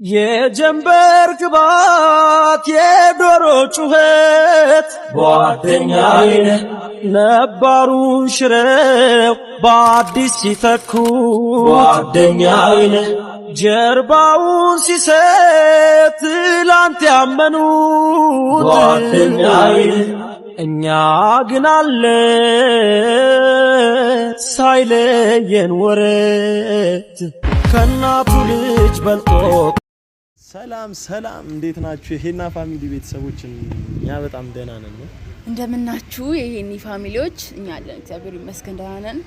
የጀንበር ግባት የዶሮ ጩኸት ጓደኛዬ ነባሩን ሽረው በአዲስ ሲተኩ ጓደኛዬ ጀርባውን ሲሰጥ ትላንት ያመኑት ጓደኛዬ እኛ ግን አለ ሳይለየን ወረት ከናቱ ልጅ በልጦ ሰላም ሰላም እንዴት ናችሁ የሄና ፋሚሊ ቤተሰቦች እኛ በጣም ደህና ነን እንደምናችሁ የሄኒ ፋሚሊዎች እኛ አለን እግዚአብሔር ይመስገን ደህና ነን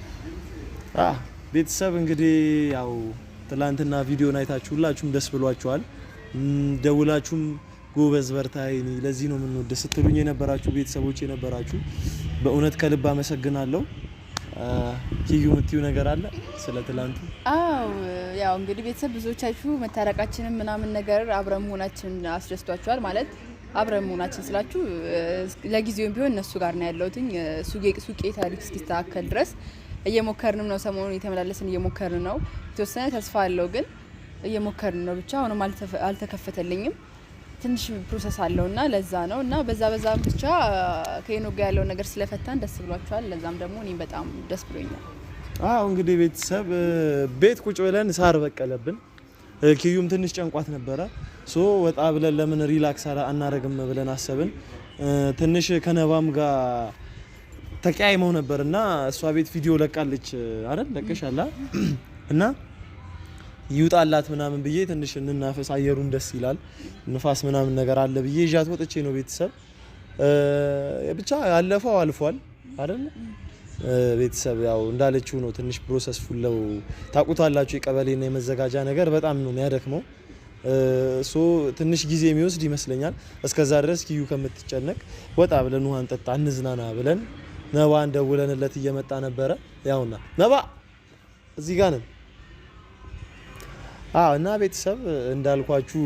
ቤተሰብ እንግዲህ ያው ትላንትና ቪዲዮን አይታችሁ ሁላችሁም ደስ ብሏችኋል ደውላችሁም ጎበዝ በርታይ ለዚህ ነው ምን ወደ ስትሉኝ የነበራችሁ ቤተሰቦች የነበራችሁ በእውነት ከልብ አመሰግናለሁ ኪዩ ምትዩ ነገር አለ ስለ ትላንቱ ያው እንግዲህ ቤተሰብ ብዙዎቻችሁ መታረቃችንን ምናምን ነገር አብረን መሆናችን አስደስቷችኋል ማለት አብረን መሆናችን ስላችሁ ለጊዜውም ቢሆን እነሱ ጋር ነው ያለውትኝ ሱቄ ታሪክ እስኪስተካከል ድረስ እየሞከርንም ነው ሰሞኑን የተመላለስን እየሞከርን ነው የተወሰነ ተስፋ አለው ግን እየሞከርን ነው ብቻ አሁንም አልተከፈተልኝም ትንሽ ፕሮሰስ አለውና ለዛ ነውና በዛ ብቻ ከሄኖ ጋር ያለው ነገር ስለፈታን ደስ ብሏችኋል ለዛም ደግሞ እኔ በጣም ደስ ብሎኛል እንግዲህ ቤተሰብ ቤት ቁጭ ብለን ሳር በቀለብን ኪዩም ትንሽ ጨንቋት ነበረ ወጣ ብለን ለምን ሪላክስ አናረግም ብለን አሰብን ትንሽ ከነባም ጋር ተቀያይመው ነበርና እሷ ቤት ቪዲዮ ለቃለች አይደል ለቀሻላ እና ይውጣላት ምናምን ብዬ ትንሽ እንናፈስ አየሩን ደስ ይላል ንፋስ ምናምን ነገር አለ ብዬ ጃት ወጥቼ ነው ቤተሰብ ብቻ ያለፈው አልፏል አይደል ቤተሰብ ያው እንዳለችው ነው ትንሽ ፕሮሰስ ፉለው ታቁታላችሁ የቀበሌና የመዘጋጃ ነገር በጣም ነው የሚያደክመው ትንሽ ጊዜ የሚወስድ ይመስለኛል እስከዛ ድረስ ኪዩ ከምትጨነቅ ወጣ ብለን ውሃን ጠጣ እንዝናና ብለን ነባን ደውለንለት እየመጣ ነበረ ያውና ነባ እዚህ ጋር ነን እና ቤተሰብ እንዳልኳችሁ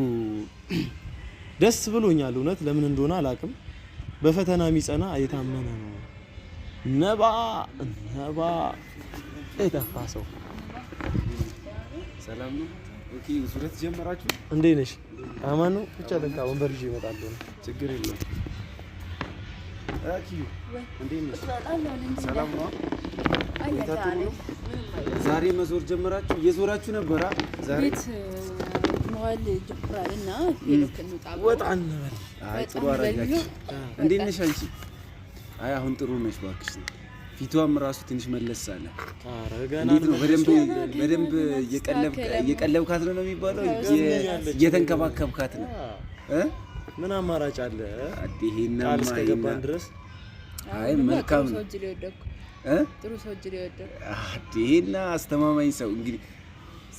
ደስ ብሎኛል እውነት ለምን እንደሆነ አላቅም በፈተና የሚጸና የታመነ ነው ነባ እተፋሰው ሰላም ነው ኦኬ ሱረት ጀመራችሁ እንዴ ነሽ አማኑ ብቻ ለካ ወንበር ይዤ እመጣለሁ ችግር የለም አኪ እንዴ ነሽ ሰላም ነው አይታችሁ ዛሬ መዞር ጀመራችሁ እየዞራችሁ ነበራ ዛሬ ቤት ሞል ጀምራልና ሄኖክን ወጣን ነበር አይ ጥሩ አራጋችሁ እንዴ ነሽ አንቺ አይ አሁን ጥሩ ነሽ ባክሽ ፊቷም ራሱ ትንሽ መለስ አለ አረጋና ነው በደንብ እየቀለብካት ነው የሚባለው እየተንከባከብካት ነው ምን አማራጭ አለ አዲሄና ማይገባን ድረስ አይ መልካም ነው ጥሩ ሰው ጅሪ ወደው አዲሄና አስተማማኝ ሰው እንግዲህ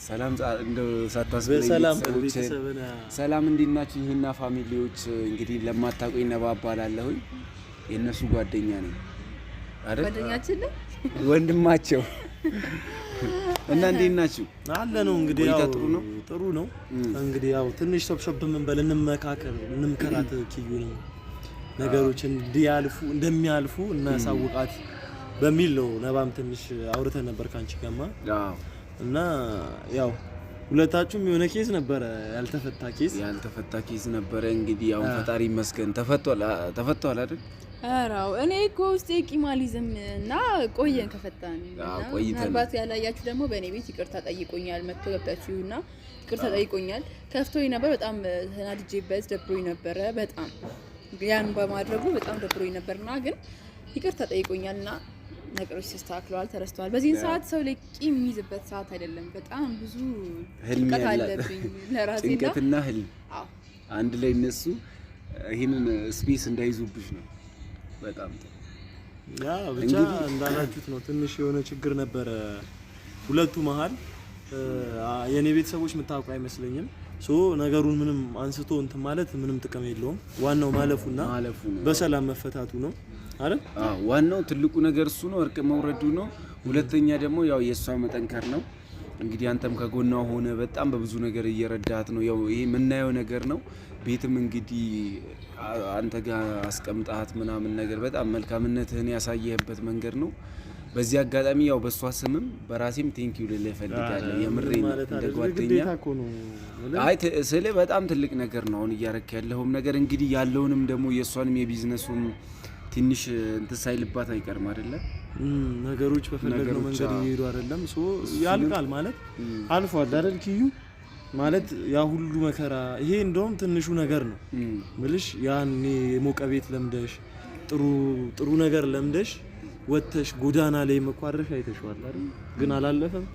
ሰላም እንደው ሳታስበለኝ ሰላም እንዲናችሁ ይሄና ፋሚሊዎች እንግዲህ ለማታቆይ ነባባላለሁ የነሱ ጓደኛ ነኝ አይደል ጓደኛችን ወንድማቸው እና እንዲናችሁ አለ ነው እንግዲህ ያው ጥሩ ነው እንግዲህ ያው ትንሽ ሰብሰብ ምን በል እንምከራት ኪዩ ነው ነገሮች እንደሚያልፉ እናሳውቃት በሚል ነው ነባም ትንሽ አውርተን ነበር ካንቺ ጋማ እና ያው ሁለታችሁም የሆነ ኬዝ ነበር ያልተፈታ ኬዝ ነበር እንግዲህ ያው ፈጣሪ ይመስገን ተፈቷል አይደል አራው እኔ እኮ ውስጥ ቂማሊዝም እና ቆየን ከፈታን ምናልባት ያላያችሁ ደግሞ በእኔ ቤት ይቅርታ ጠይቆኛል መጥቶ ገብታችሁና ይቅርታ ጠይቆኛል ከፍቶኝ ነበር በጣም ተናድጄበት ደብሮኝ ነበር በጣም ያን በማድረጉ በጣም ደብሮኝ ነበርና ግን ይቅርታ ጠይቆኛልና ነገሮች ተስተካክለዋል ተረስተዋል በዚህ ሰዓት ሰው ላይ ቂም የሚይዝበት ሰዓት አይደለም በጣም ብዙ ጭንቀት አለብኝ ለራሴና ጭንቀትና ህልም አንድ ላይ እነሱ ይሄንን ስፔስ እንዳይዙብሽ ነው በጣም ብቻ እንዳላችሁት ነው ትንሽ የሆነ ችግር ነበር ሁለቱ መሃል የኔ ቤተሰቦች መታወቁ አይመስለኝም ነገሩን ምንም አንስቶ እንትን ማለት ምንም ጥቅም የለውም ዋናው ማለፉና በሰላም መፈታቱ ነው አይደል ዋናው ትልቁ ነገር እሱ ነው እርቅ መውረዱ ነው ሁለተኛ ደግሞ ያው የሷ መጠንከር ነው እንግዲህ አንተም ከጎኗ ሆነ በጣም በብዙ ነገር እየረዳት ነው ያው ይሄ ምናየው ነገር ነው ቤትም እንግዲህ አንተ ጋር አስቀምጣት ምናምን ነገር በጣም መልካምነትህን ያሳየህበት መንገድ ነው በዚህ አጋጣሚ ያው በሷ ስምም በራሴም ቴንኪው ልልህ እፈልጋለሁ። የምሬን እንደ ጓደኛ አይ ስለ በጣም ትልቅ ነገር ነው አሁን እያረክ ያለውም ነገር እንግዲህ ያለውንም ደግሞ የሷንም የቢዝነሱም ትንሽ እንትን ሳይልባት አይቀርም አይደለ? ነገሮች በፈለግነው መንገድ እየሄዱ አይደለም። ሶ ያልቃል ማለት አልፏል አይደል ኪዩ ማለት ያ ሁሉ መከራ ይሄ እንደውም ትንሹ ነገር ነው ብልሽ ያኔ የሞቀ ቤት ለምደሽ ጥሩ ነገር ለምደሽ ወተሽ ጎዳና ላይ መቋረሽ አይተሽዋል አይደል? ግን አላለፈም።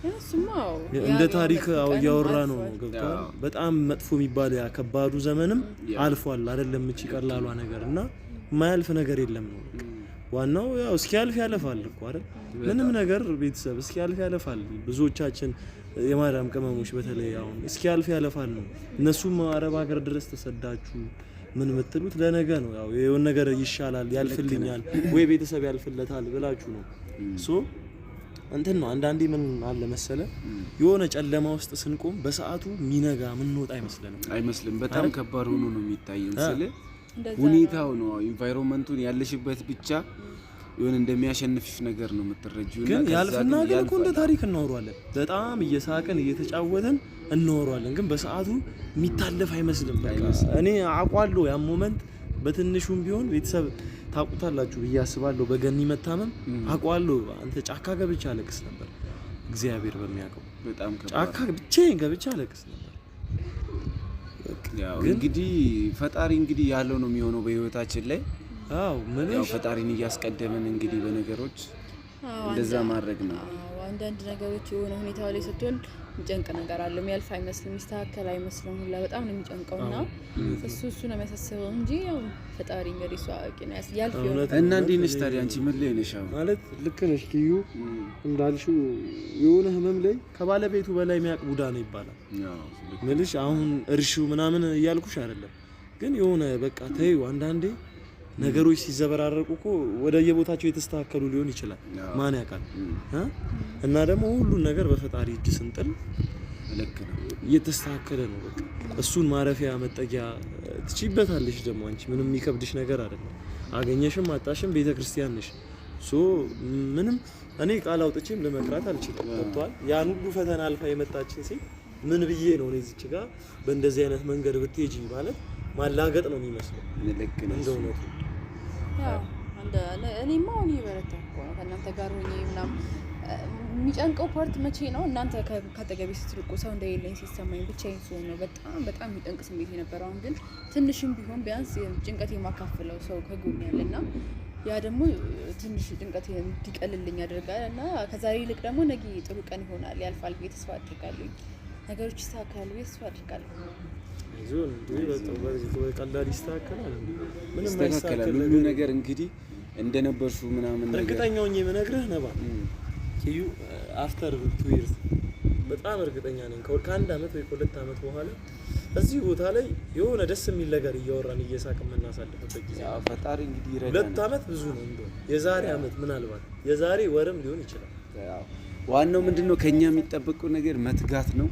እሱማው እንደ ታሪክ ያወራ ነው ገብቷል። በጣም መጥፎ የሚባል ያ ከባዱ ዘመንም አልፏል አይደለም? እቺ ቀላሏ ነገር እና የማያልፍ ነገር የለም ነው ዋናው። ያው እስኪያልፍ ያለፋል እኮ አይደል? ምንም ነገር ቤተሰብ እስኪያልፍ ያለፋል። ብዙዎቻችን የማዳም ቅመሞች በተለይ አሁን እስኪያልፍ ያለፋል ነው። እነሱም አረብ ሀገር ድረስ ተሰዳችሁ ምን የምትሉት ለነገ ነው። ያው የሆነ ነገር ይሻላል ያልፍልኛል ወይ ቤተሰብ ያልፍለታል ብላችሁ ነው። ሶ እንትን ነው አንዳንዴ ምን አለ መሰለ የሆነ ጨለማ ውስጥ ስንቆም በሰዓቱ ሚነጋ ምንወጣ አይመስልም። በጣም ከባድ ሆኖ ነው የሚታየን። ስለ ሁኔታው ነው ኢንቫይሮንመንቱን ያለሽበት ብቻ የሆነ እንደሚያሸንፍሽ ነገር ነው የምትረጂው። ግን ያልፍና ግን እኮ እንደ ታሪክ እናወራለን። በጣም እየሳቀን እየተጫወተን እናወራለን። ግን በሰዓቱ የሚታለፍ አይመስልም። እኔ አቋለሁ ያን ሞመንት በትንሹም ቢሆን ቤተሰብ ታውቁታላችሁ ብዬ አስባለሁ። በገኒ መታመም አቋለሁ። አንተ ጫካ ገብቼ አለቅስ ነበር። እግዚአብሔር በሚያውቀው በጣም ጫካ ብቻዬን ገብቼ አለቅስ ነበር። ያው እንግዲህ ፈጣሪ እንግዲህ ያለው ነው የሚሆነው በህይወታችን ላይ። አዎ ያው ፈጣሪን እያስቀደመን እንግዲህ በነገሮች እንደዛ ማድረግ ነው። አንዳንድ ነገሮች የሆነ ሁኔታው ላይ ስትሆን የሚጨንቅ ነገር አለ። የሚያልፍ አይመስልም፣ የሚስተካከል አይመስልም። ሁላ በጣም ነው የሚጨንቀውና እሱ ነው የሚያሳስበው እንጂ ያው ፈጣሪ እንግዲህ እሱ አዋቂ ነው ያልፍ ይሆናል። እና እንዴት ነሽ ታዲያ አንቺ? ምን ላይ ነሽ ማለት? ልክ ነሽ ኪዩ እንዳልሽው የሆነ ህመም ላይ ከባለቤቱ በላይ የሚያውቅ ቡዳ ነው ይባላል። ምልሽ አሁን እርሺው ምናምን እያልኩሽ አይደለም፣ ግን የሆነ በቃ ተይው አንዳንዴ ነገሮች ሲዘበራረቁ እኮ ወደ የቦታቸው የተስተካከሉ ሊሆን ይችላል። ማን ያውቃል? እና ደግሞ ሁሉን ነገር በፈጣሪ እጅ ስንጥል ልክ ነው እየተስተካከለ ነው። በቃ እሱን ማረፊያ መጠጊያ ትችይበታለሽ። ደግሞ አንቺ ምንም የሚከብድሽ ነገር አይደለም። አገኘሽም አጣሽም ቤተክርስቲያን ነሽ። ሶ ምንም እኔ ቃል አውጥቼም ለመቅራት አልችልም። ወጥቷል። ያን ሁሉ ፈተና አልፋ የመጣችን ሴት ምን ብዬ ነው እዚች ጋር በእንደዚህ አይነት መንገድ ብትሄጂ ማለት ማላገጥ ነው የሚመስለው። ልክ ነው እንደው እኔማ አሁን እየበረታሁ እኮ ነው ከእናንተ ጋር ሆኜ ምናምን። የሚጨንቀው ፓርት መቼ ነው እናንተ ከአጠገቤ ስትርቁ ሰው እንደሌለኝ ሲሰማኝ ብቻዬን ስሆን ነው በጣም የሚጠንቅ ስሜት የነበረው። አሁን ግን ትንሽም ቢሆን ቢያንስ ጭንቀት የማካፍለው ሰው ከጎን ያለና ያ ደግሞ ትንሽ ጭንቀት እንዲቀልልኝ ያደርጋል። እና ከዛሬ ይልቅ ደግሞ ነገ ጥሩ ቀን ይሆናል ያልፋል ብዬ ተስፋ አድርጋለሁ። ነገሮች ይስተካከላሉ ብዬ ተስፋ አድርጋለሁ። ዞን ወይ ቀላል ይስተካከላል። ምንም ይስተካከላል ሁሉ ነገር እንግዲህ እንደነበርሽው ምናምን ነገር እርግጠኛው ነኝ የምነግርህ ነባ ኪዩ አፍተር 2 years በጣም እርግጠኛ ነኝ ከአንድ አመት ወይ ከሁለት አመት በኋላ እዚህ ቦታ ላይ የሆነ ደስ የሚል ነገር እያወራን እየሳቅን የምናሳልፍበት ጊዜ ያው ፈጣሪ እንግዲህ ይረዳል። 2 አመት ብዙ ነው እንደው የዛሬ አመት ምናልባት የዛሬ ወርም ሊሆን ይችላል። ያው ዋናው ምንድነው ከኛ የሚጠበቀው ነገር መትጋት ነው።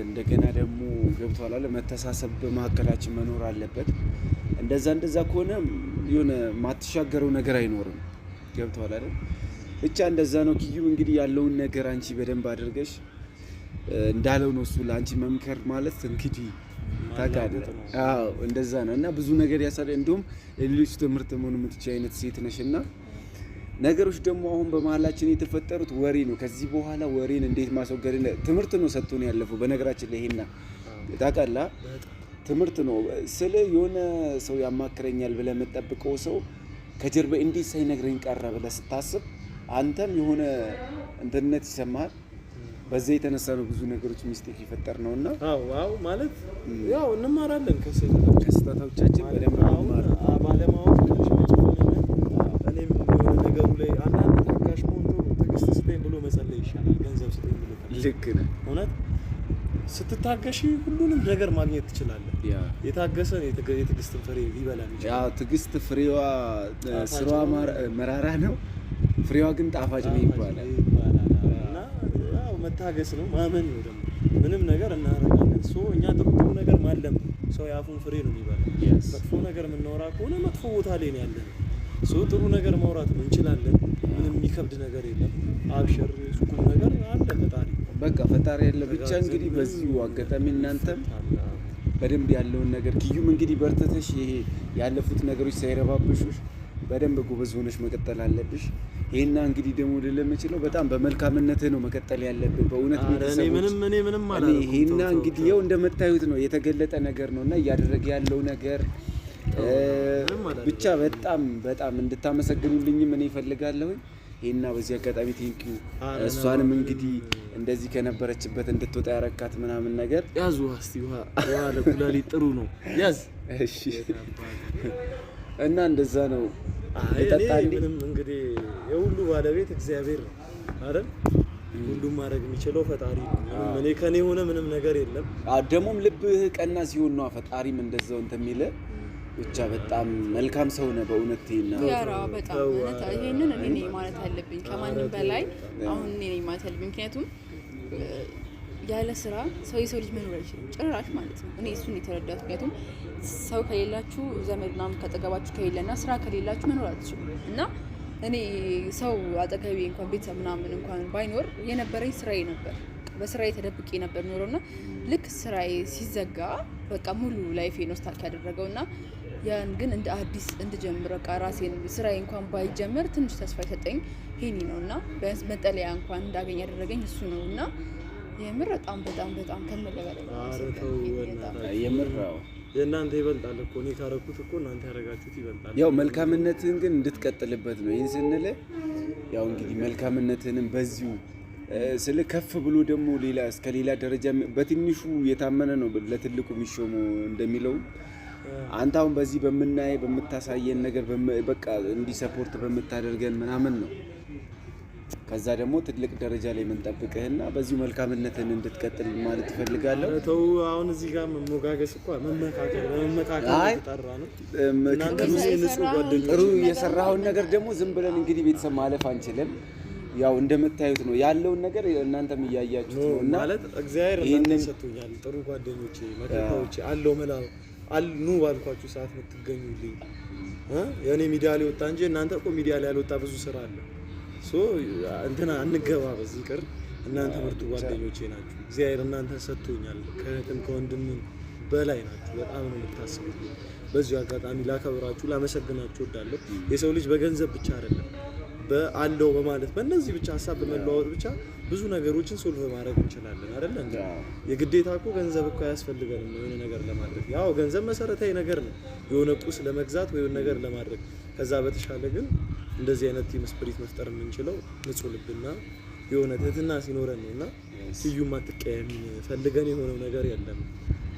እንደገና ደግሞ ገብቷል አለ መተሳሰብ በመሀከላችን መኖር አለበት። እንደዛ ከሆነ የሆነ ማትሻገረው ነገር አይኖርም። ገብቷል አይደል? ብቻ እንደዛ ነው። ኪዩ እንግዲህ ያለውን ነገር አንቺ በደንብ አድርገሽ እንዳለው ነው እሱ ለአንቺ መምከር ማለት እንግዲህ ታውቃለህ። አዎ እንደዛ ነው እና ብዙ ነገር ያሳለ እንደውም ለሌሎች ትምህርት መሆን የምትችይ አይነት ሴት ነሽና ነገሮች ደግሞ አሁን በመሀላችን የተፈጠሩት ወሬ ነው። ከዚህ በኋላ ወሬን እንዴት ማስወገድ ትምህርት ነው ሰጥቶን ያለፈው። በነገራችን ላይ ይሄና ታውቃለህ ትምህርት ነው ስለ የሆነ ሰው ያማክረኛል ብለህ የምትጠብቀው ሰው ከጀርባ እንዴት ሳይነግረኝ ቀረ ብለህ ስታስብ አንተም የሆነ እንትነት ይሰማሃል። በዛ የተነሳ ነው ብዙ ነገሮች ሚስቴክ ይፈጠር ነውና አዎ ማለት ያው እንማራለን ከስህተቶቻችን በደንብ ባለማወቅ እኔም የሆነ ነገሩ ላይ አንዳንድ ታጋሽ መሆን ጥሩ ትዕግስት ስጠኝ ብሎ መጸለይ ይሻላል ገንዘብ ስጠኝ ብሎ። ልክ ነህ እውነት ስትታገሺ ሁሉንም ነገር ማግኘት ትችላለህ። የታገሰን የትዕግስትን ፍሬ ይበላል። ያው ትዕግስት ፍሬዋ ስራዋ መራራ ነው፣ ፍሬዋ ግን ጣፋጭ ነው ይባላል። እና ያው መታገስ ነው ማመን ነው። ደግሞ ምንም ነገር እናደርጋለን። እኛ ጥሩ ነገር ማለም ሰው ያፉን ፍሬ ነው የሚባለው። መጥፎ ነገር የምናወራ ከሆነ መጥፎ ቦታ ላይ ነው ያለን። ጥሩ ነገር ማውራት እንችላለን። ምንም የሚከብድ ነገር የለም። አብሽር ሱቁም ነገር አለ ፈጣሪ በቃ ፈጣሪ ያለ ብቻ። እንግዲህ በዚሁ አጋጣሚ እናንተም በደንብ ያለውን ነገር ኪዩም እንግዲህ በርተተሽ ይሄ ያለፉት ነገሮች ሳይረባብሹሽ በደንብ ጎበዝ ሆነሽ መቀጠል አለብሽ። ይሄና እንግዲህ ደግሞ ለምችለው በጣም በመልካምነትህ ነው መቀጠል ያለብን በእውነት ቤተሰቦች። ምንም ማለት ነው። ይሄና እንግዲህ ያው እንደምታዩት ነው የተገለጠ ነገር ነውና እያደረገ ያለው ነገር ብቻ በጣም እንድታመሰግኑልኝም እኔ እፈልጋለሁ። ይሄና በዚህ አጋጣሚ ቴንኪው። እሷንም እንግዲህ እንደዚህ ከነበረችበት እንድትወጣ ያረካት ምናምን ነገር ያዙ እስቲ ውሃ ለኩላሊት ጥሩ ነው ያዝ። እሺ እና እንደዛ ነው። ምንም እንግዲህ የሁሉ ባለቤት እግዚአብሔር ነው አይደል? ሁሉም ማድረግ የሚችለው ፈጣሪ ነው። እኔ ከኔ ሆነ ምንም ነገር የለም። ደግሞም ልብህ ቀና ሲሆን ነው ፈጣሪም እንደዛው እንትን የሚልህ። ብቻ በጣም መልካም ሰው ነው በእውነት። ያራ በጣም እውነት ይሄንን እኔ ነኝ ማለት አለብኝ ከማንም በላይ አሁን እኔ ነኝ ማለት አለብኝ። ምክንያቱም ያለ ስራ የሰው ልጅ መኖር አይችልም ጭራሽ ማለት ነው። እኔ እሱን የተረዳሁት ምክንያቱም ሰው ከሌላችሁ ዘመድ ምናምን ካጠገባችሁ ከሌለና ስራ ከሌላችሁ መኖር አትችሉም። እና እኔ ሰው አጠገቤ እንኳን ቤተሰብ ምናምን እንኳን ባይኖር የነበረኝ ስራዬ ነበር። በስራዬ ተደብቄ ነበር ኖሮና ልክ ስራዬ ሲዘጋ በቃ ሙሉ ላይፌ ነው ስታክ ያደረገውና ያን ግን እንደ አዲስ እንድጀምር በቃ ራሴን ስራዬ እንኳን ባይጀምር ትንሽ ተስፋ የሰጠኝ ሄኒ ነውና ቢያንስ መጠለያ እንኳን እንዳገኝ ያደረገኝ እሱ ነውና የምር በጣም ከመለበለ የምራው የእናንተ ይበልጣል እኮ እኔ ካረኩት እኮ እናንተ ያረጋችሁት ይበልጣል። ያው መልካምነትህን ግን እንድትቀጥልበት ነው ይሄን ስንል። ያው እንግዲህ መልካምነትህንም በዚሁ ስለ ከፍ ብሎ ደግሞ ሌላ እስከ ሌላ ደረጃ በትንሹ የታመነ ነው ለትልቁ የሚሾመው እንደሚለው አንተ አሁን በዚህ በምታሳየን ነገር በቃ እንዲ ሰፖርት በምታደርገን ምናምን ነው ከዛ ደግሞ ትልቅ ደረጃ ላይ መንጠብቅህና በዚሁ መልካምነትን እንድትቀጥል ማለት እፈልጋለሁ። ተው አሁን እዚህ ጋር መሞጋገስ እኮ መመካከል ተጠራ ነው። ጥሩ የሰራውን ነገር ደግሞ ዝም ብለን እንግዲህ ቤተሰብ ማለፍ አንችልም። ያው እንደምታዩት ነው ያለውን ነገር እናንተም እያያችሁት ነው እና ማለት እግዚአብሔር እናንተ ሰጥቶኛል ጥሩ ጓደኞቼ መከታዎቼ አለው መላው አልኑ ባልኳችሁ ሰዓት የምትገኙልኝ የኔ ሚዲያ ላይ ወጣ እንጂ እናንተ እኮ ሚዲያ ላይ ያልወጣ ብዙ ስራ አለ። እንትና አንገባ በዚህ ቅር እናንተ ምርጡ ጓደኞቼ ናችሁ። እግዚአብሔር እናንተ ሰጥቶኛል ከእህትም ከወንድምም በላይ ናችሁ። በጣም ነው የምታስቡት። በዚህ አጋጣሚ ላከብራችሁ ላመሰግናችሁ እወዳለሁ። የሰው ልጅ በገንዘብ ብቻ አይደለም በአለው በማለት በእነዚህ ብቻ ሀሳብ በመለዋወጥ ብቻ ብዙ ነገሮችን ሶልቭ ማድረግ እንችላለን አይደል እንዴ? የግዴታ እኮ ገንዘብ እኮ ያስፈልገንም የሆነ ነገር ለማድረግ። ያው ገንዘብ መሰረታዊ ነገር ነው የሆነ ቁስ ለመግዛት ወይ ነገር ለማድረግ። ከዛ በተሻለ ግን እንደዚህ አይነት ቲም ስፒሪት መፍጠር የምንችለው ንጹህ ልብና የሆነ ትህትና ሲኖረን ነውና ኪዩም አትቀየም ፈልገን የሆነው ነገር የለም።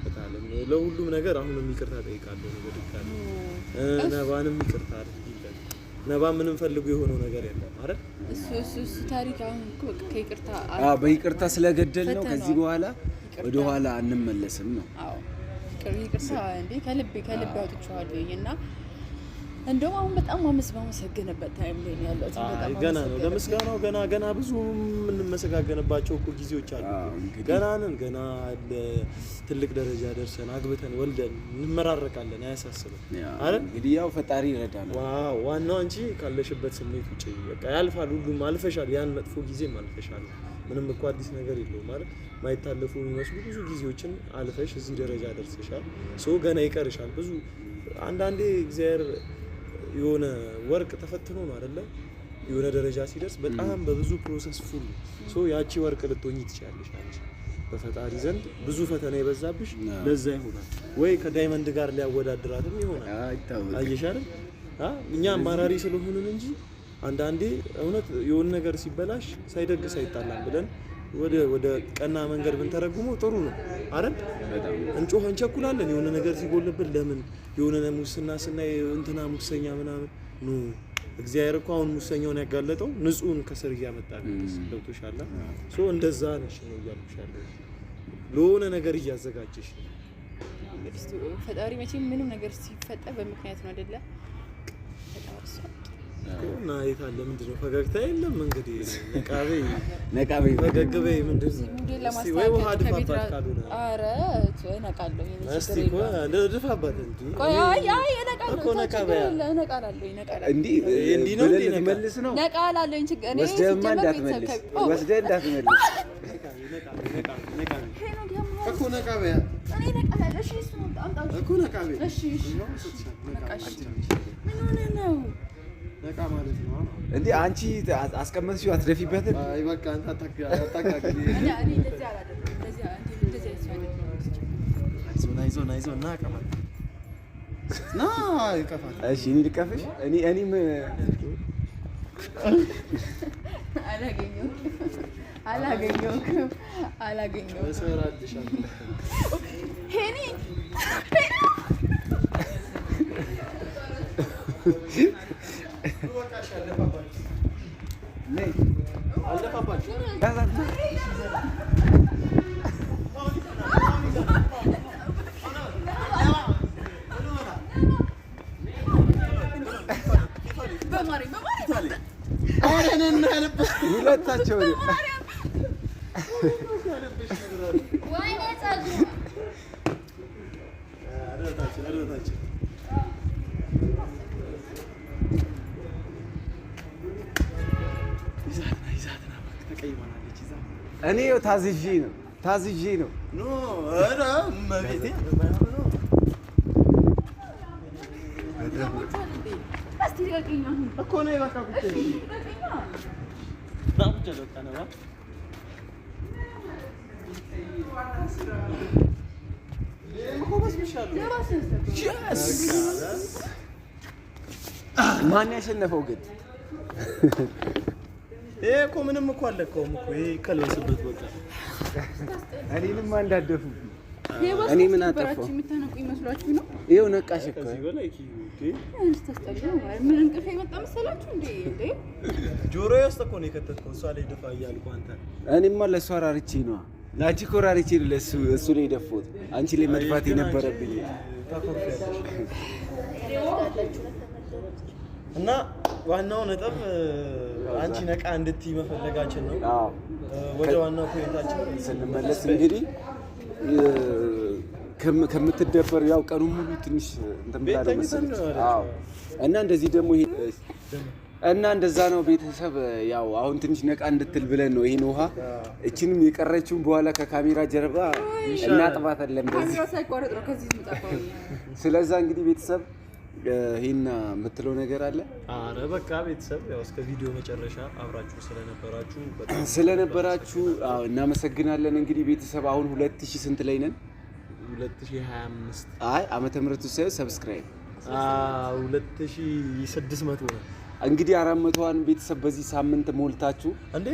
በጣም ለሁሉም ነገር አሁንም ይቅርታ ጠይቃለሁ። ነገር ይካለ ነባንም ይቅርታ አድርጊለት። ነባ ምንም ፈልጉ የሆነው ነገር የለም አይደል? እሱ ታሪክ አሁን እኮ ከይቅርታ በይቅርታ ስለገደል ነው። ከዚህ በኋላ ወደ ኋላ አንመለስም ነው። አዎ ይቅርታ እንዴ ከልብ አውጥቼዋለሁኝና እንደውም አሁን በጣም ማመሰግንበት ታይም ላይ ነው ያለው። በጣም ገና ነው ለምስጋናው ገና ብዙ የምንመሰጋገንባቸው እኮ ጊዜዎች አሉ። ገና ትልቅ ደረጃ ደርሰን አግብተን ወልደን እንመራረቃለን። አያሳስብም አይደል? እንግዲህ ያው ፈጣሪ ይረዳናል። ዋናው አንቺ ካለሽበት ስሜት ውጪ በቃ ያልፋል። ሁሉም አልፈሻል። ያን መጥፎ ጊዜም አልፈሻል። ምንም እኮ አዲስ ነገር የለውም ማለት ማይታለፉ የሚመስሉ ብዙ ጊዜዎችን አልፈሽ እዚህ ደረጃ ደርሰሻል። ገና ይቀርሻል ብዙ። አንዳንዴ እግዚአብሔር የሆነ ወርቅ ተፈትኖ ነው አይደለ? የሆነ ደረጃ ሲደርስ በጣም በብዙ ፕሮሰስ ፉል ያቺ ወርቅ ልትሆኚ ትችያለሽ አንቺ በፈጣሪ ዘንድ ብዙ ፈተና የበዛብሽ ለዛ ይሆናል ወይ ከዳይመንድ ጋር ሊያወዳድራትም ይሆናል። አየሽ አይደል? እኛ አማራሪ ስለሆንን እንጂ አንዳንዴ እውነት የሆነ ነገር ሲበላሽ ሳይደግስ አይጣላም ብለን ወደ ቀና መንገድ ብንተረጉመው ጥሩ ነው አይደል? እንጮህ እንቸኩላለን። የሆነ ነገር ሲጎልብን ለምን የሆነ ሙስና ስናይ እንትና ሙሰኛ ምናምን ኑ እግዚአብሔር እኮ አሁን ሙሰኛውን ያጋለጠው ንጹህን ከስር እያመጣል ገብቶሻል። እንደዛ ነሽ ነው እያልኩሻለሁ። ለሆነ ነገር እያዘጋጀሽ ነው። ፈጣሪ መቼም ምንም ነገር ሲፈጠር በምክንያት ነው አይደለ? እና የት አለ ምንድን ነው ፈገግታ የለም እንግዲህ ነቃቤ ፈገግ በይ ምንድን ነው ሙዴል ወይ ውሃ ድፋባት ካልሆነ ኧረ ነቃለሁ እስቲ እኮ ድፋባት እንጂ ቆይ አይ ነቃለሁ እኮ ነቃበያ ነቃላለሁ እንዲህ ነው እንዴ መልስ ነው ነቃላለሁ ችግር እኔ ወስደህማ እንዳትመልስ እኮ ነቃበያ እኔ ነቃላለሁ እሺ እሱ አምጣው እኮ ነቃበያ እሺ ምን ሆነ ነው ነቃ ማለት ነው እንዴ አንቺ አስቀመጥሽው አትደፊበትም አይ በቃ አንተ አታካክል እኔ እንደዚህ አላደረኩም እንደዚህ አይዞህ ና ቀማል ና ይቀፋል እሺ እኔ ልቀፍሽ እኔም አላገኘሁም እሰራልሻለሁ ሄኒ ሁለታቸው እኔ ታዝዤ ነው ኖ ኧረ መቤቴ እኮ ነው በቃ ቁጭ በቃ ነው ማን ያሸነፈው ግን? ይሄ እኮ ምንም እኮ አለቀውም እኮ ይሄ ከለስበት በቃ እኔንም አንዳደፉ እኔ ምን አጠፋው? የምታነቁ ይመስላችሁ ነው? ይኸው ነቃሽ እኮ ከዚህ በላይ ምን እንቅልፍ የመጣ መሰላችሁ እንዴ? ጆሮዬ ውስጥ እኮ ነው የከተትከው። እሷ ላይ ደፋ እያልኩ አንተ እኔማ ለእሷ ራርቼ ነዋ ላቺ እኮ ራርቼ እሱ ላይ ደፎት አንቺ ላይ መድፋት የነበረብኝ እና ዋናው ነጥብ አንቺ ነቃ እንድትይ መፈለጋችን ነው። ወደ ዋናው ፖይንታችን ስንመለስ እንግዲህ ከምትደበር ያው ቀኑ ሙሉ ትንሽ እንትን ብላ መሰለኝ። አዎ እና እንደዚህ ደግሞ ይሄ እና እንደዛ ነው ቤተሰብ። ያው አሁን ትንሽ ነቃ እንድትል ብለን ነው ይሄን ውሃ እቺንም የቀረችውን በኋላ ከካሜራ ጀርባ እናጥባታለን እንደዚህ ካሜራ ሳይቋረጥ ነው ከዚህ የምጣፋው። ስለዛ እንግዲህ ቤተሰብ ይሄና የምትለው ነገር አለ? አረ በቃ ቤተሰብ ያው እስከ ቪዲዮ መጨረሻ አብራችሁ ስለነበራችሁ እናመሰግናለን። እንግዲህ ቤተሰብ አሁን 2000 ስንት ላይ ነን? 2025 አይ ዓመተ ምህረቱ ሳይሆን ሰብስክራይብ 2600 ነው። እንግዲህ 400ዋን ቤተሰብ በዚህ ሳምንት ሞልታችሁ እንዴ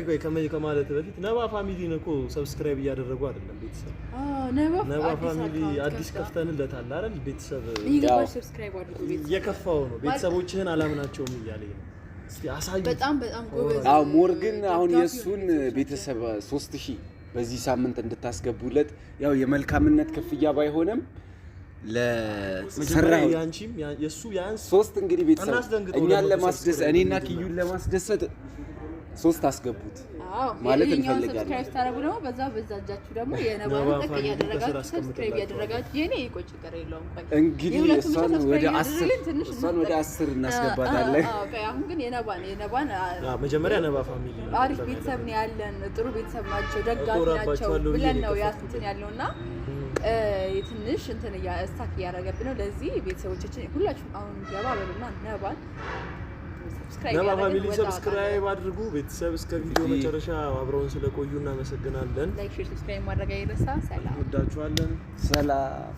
ቆይ ከማለት በፊት ነባ ፋሚሊን እኮ ሰብስክራይብ እያደረጉ አይደለም ቤተሰብ። ነባ ፋሚሊ አዲስ ከፍተንለታል አይደል ቤተሰብ። ይገባሽ ሰብስክራይብ አድርጉ ቤተሰብ። እየከፋው ነው ቤተሰቦችህን አላምናቸውም እያለኝ ነው። እስቲ አሳዩ። በጣም ጎበዝ። አዎ ሞርግን አሁን የሱን ቤተሰብ 3000 በዚህ ሳምንት እንድታስገቡለት ያው የመልካምነት ክፍያ ባይሆንም ለሰራው ያንቺም የሱ ያንስ 3 እንግዲህ ቤተሰብ እኛን ለማስደሰት እኔና ኪዩን ለማስደሰት 3 አስገቡት ማለት እንፈልጋለን። ሰብስክራይብ ታረጉ ደግሞ በዛ እጃችሁ ደግሞ የነባን ጠቅ ያደረጋችሁ ሰብስክራይብ ያደረጋችሁ የኔ ይቆጭ ቀረ የለውም። ቆይ እንግዲህ እሷን ወደ 10 እናስገባታለን። አሁን ግን የነባን መጀመሪያ ነባ ፋሚሊ አሪፍ ቤተሰብ ነው ያለን፣ ጥሩ ቤተሰብ ናቸው፣ ደጋፊ ናቸው ብለን ነው ያንትን ያለውና ትንሽ እንትን ስታክ እያደረገብን ነው። ለዚህ ቤተሰቦቻችን ሁላችሁም አሁን ገባ በሉና ነባ ፋሚሊ ሰብስክራይብ አድርጉ። ቤተሰብ እስከ ቪዲዮ መጨረሻ አብረውን ስለቆዩ እናመሰግናለን። ላይክ፣ ሼር፣ ሰብስክራይብ ማድረግ አይረሳ። ሰላም፣ ወዳችኋለን። ሰላም